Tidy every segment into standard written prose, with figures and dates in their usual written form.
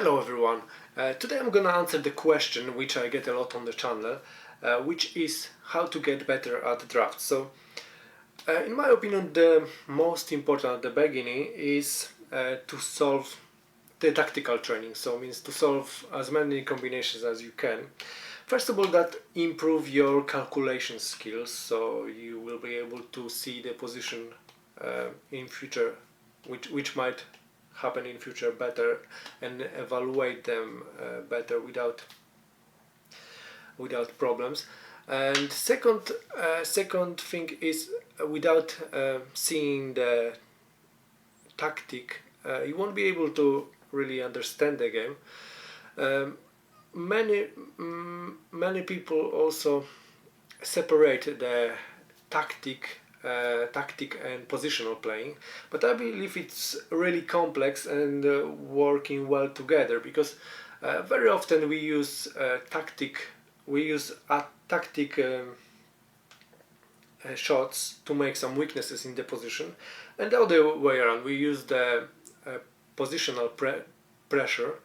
Hello everyone. Today I'm gonna answer the question which I get a lot on the channel, which is how to get better at drafts. So, in my opinion, the most important at the beginning is to solve the tactical training. So, means to solve as many combinations as you can. First of all, that improve your calculation skills, so you will be able to see the position in future, which might happen in future better, and evaluate them better without problems. And second thing is, without seeing the tactic, you won't be able to really understand the game. Many people also separate the tactic and positional playing, but I believe it's really complex and working well together, because very often we use tactic shots to make some weaknesses in the position, and the other way around, we use the positional pressure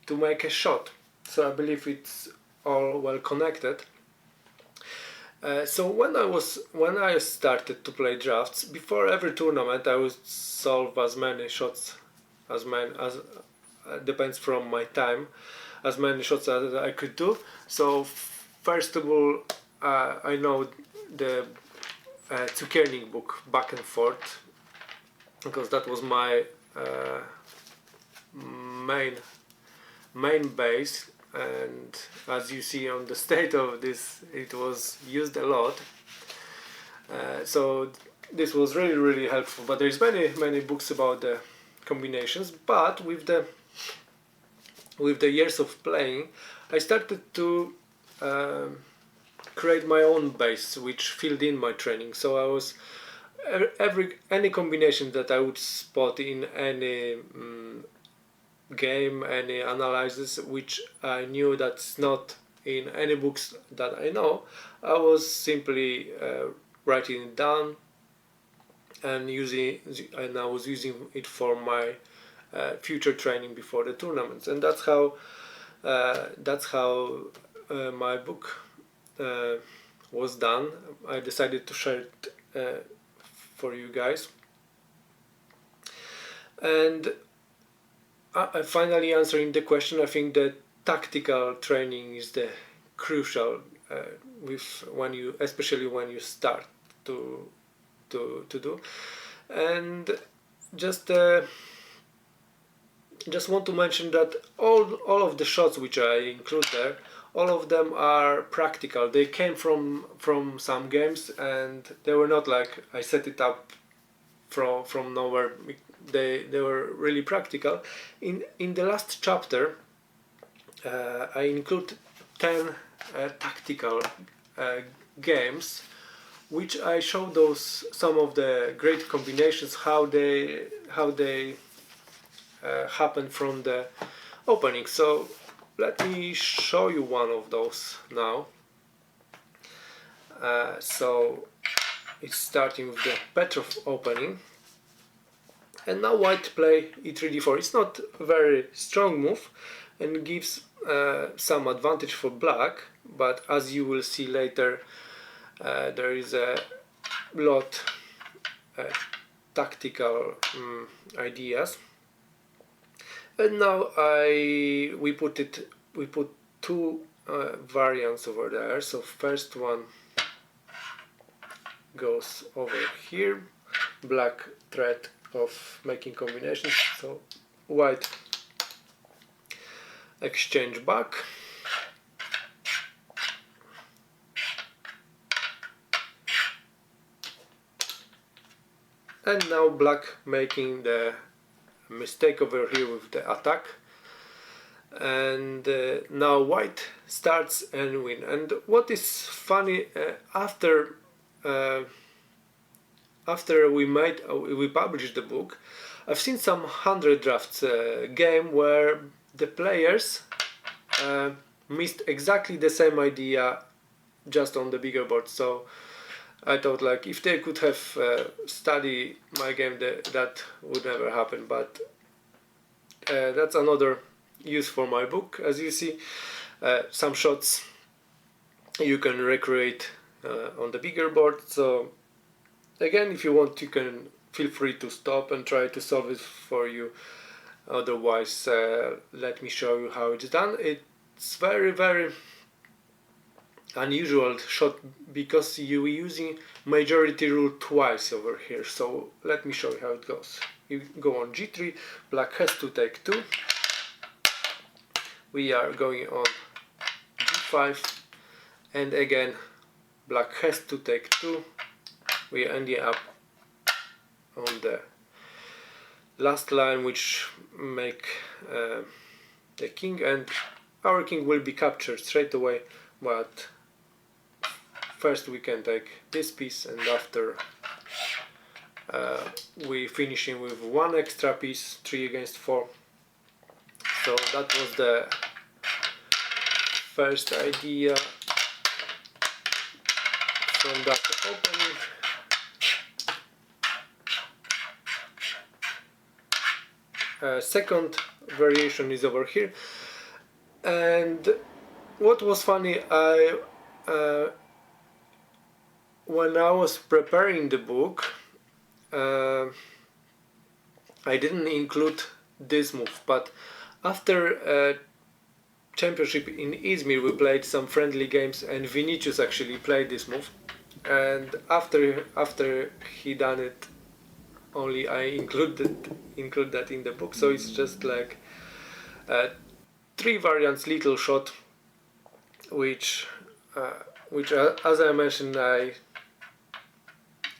to make a shot. So I believe it's all well connected. So when I started to play drafts, before every tournament I would solve as many shots as depends from my time, as many shots as I could do. So first of all, I know the Zuckerning book back and forth, because that was my main base, and as you see on the state of this, it was used a lot. So this was really helpful. But there's many books about the combinations. But with the years of playing, I started to create my own base, which filled in my training. So I was any combination that I would spot in any game, any analysis, which I knew that's not in any books that I know, I was simply writing it down and I was using it for my future training before the tournaments. And that's how my book was done. I decided to share it for you guys. And finally, answering the question, I think that tactical training is the crucial especially when you start to do. And just want to mention that all of the shots which I include there, all of them are practical. They came from some games, and they were not like I set it up from nowhere. They were really practical. In the last chapter, I include 10 tactical games, which I show some of the great combinations, how they happen from the opening. So let me show you one of those now. So it's starting with the Petrov opening. And now white play e3 d4. It's not a very strong move and gives some advantage for black, but as you will see later, there is a lot tactical ideas. And now we put two variants over there. So first one goes over here, black threat of making combinations, so white exchange back, and now black making the mistake over here with the attack, and now white starts and win. And what is funny, after we published the book, I've seen some 100 drafts game where the players missed exactly the same idea, just on the bigger board. So I thought, like, if they could have studied my game, that would never happen. But that's another use for my book. As you see, some shots you can recreate on the bigger board. So again, if you want, you can feel free to stop and try to solve it for you. Otherwise, let me show you how it's done. It's very unusual shot because you're using majority rule twice over here. So let me show you how it goes. You go on g3, black has to take 2. We are going on g5, and again black has to take 2. We are ending up on the last line, which make the king, and our king will be captured straight away, but first we can take this piece, and after we finishing with 1 extra piece, 3 against 4. So that was the first idea from that opening. Second variation is over here, and what was funny, when I was preparing the book, I didn't include this move, but after championship in Izmir we played some friendly games, and Vinicius actually played this move, and after he done it, only I include that in the book. So it's just like 3 variants little shot, which as I mentioned, I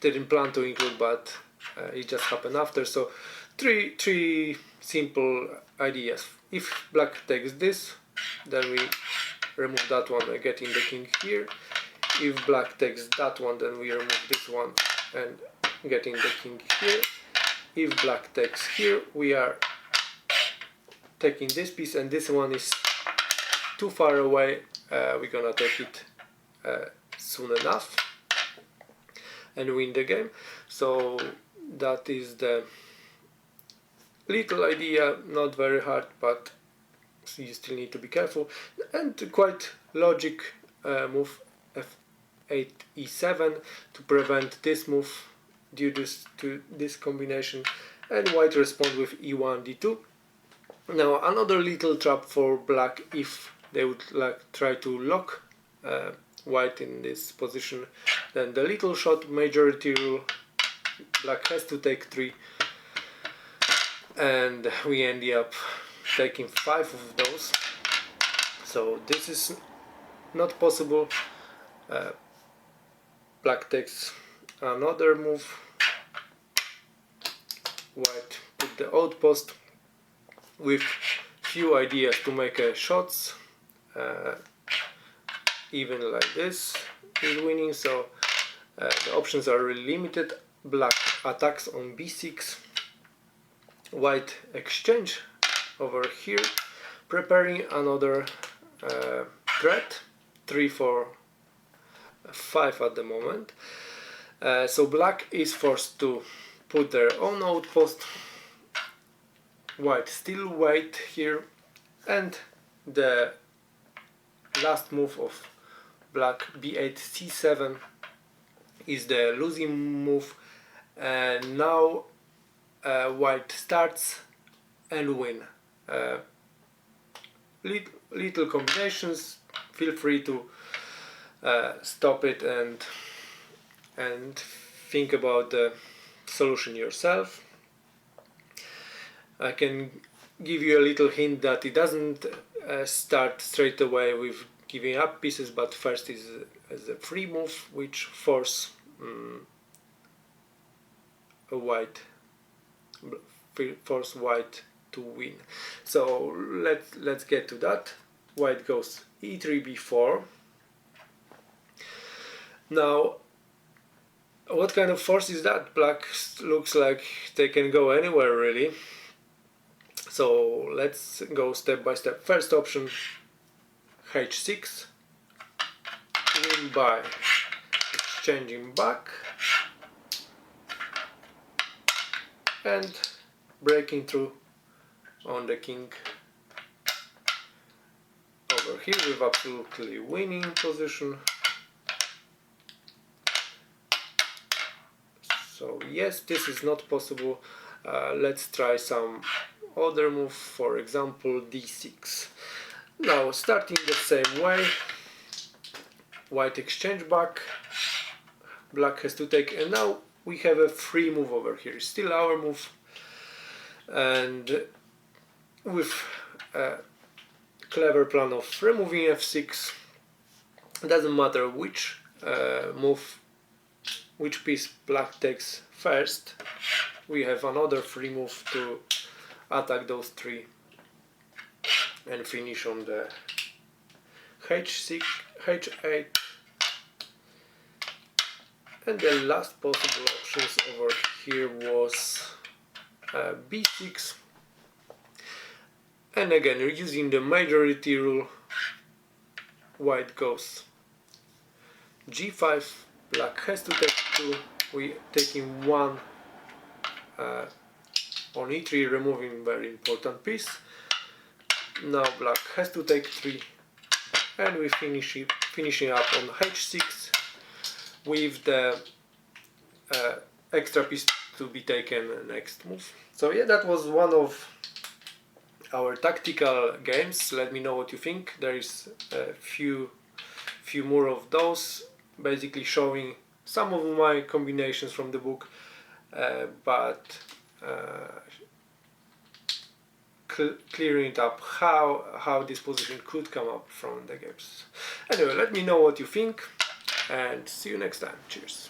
didn't plan to include, but it just happened after. So three simple ideas. If black takes this, then we remove that one and getting the king here. If black takes that one, then we remove this one and getting the king here. If black takes here, we are taking this piece, and this one is too far away. We're gonna take it soon enough and win the game. So that is the little idea, not very hard, but you still need to be careful, and quite logic move f8 e7 to prevent this move due to this combination, and white respond with e1 d2. Now another little trap for black, if they would try to lock white in this position, then the little shot majority rule, black has to take 3, and we end up taking 5 of those. So this is not possible. Black takes another move, white put the outpost with few ideas to make shots, even like this is winning. So the options are really limited. Black attacks on b6, white exchange over here, preparing another threat, 3 for 5 at the moment. So black is forced to put their own outpost, white still wait here, and the last move of black, b8 c7, is the losing move, and now white starts and win. Little combinations, feel free to stop it and think about the solution yourself. I can give you a little hint that it doesn't start straight away with giving up pieces, but first is as a free move which force white to win. So let's get to that. White goes e3 b4. Now what kind of force is that? Black looks like they can go anywhere really. So let's go step by step. First option, h6, win by exchanging back and breaking through on the king over here with absolutely winning position. So yes, this is not possible. Let's try some other move, for example d6. Now starting the same way, white exchange back, black has to take, and now we have a free move over here, still our move, and with a clever plan of removing f6, doesn't matter which which piece black takes first, we have another free move to attack those three and finish on the h6, h8, and the last possible options over here was b6, and again using the majority rule, white goes g5, black has to take 2, we taking 1 on e3, removing very important piece. Now black has to take 3, and we finishing up on h6 with the extra piece to be taken next move. So yeah, that was one of our tactical games. Let me know what you think. There is a few more of those, basically showing some of my combinations from the book, but clearing it up how this position could come up from the games. Anyway, let me know what you think, and see you next time. Cheers.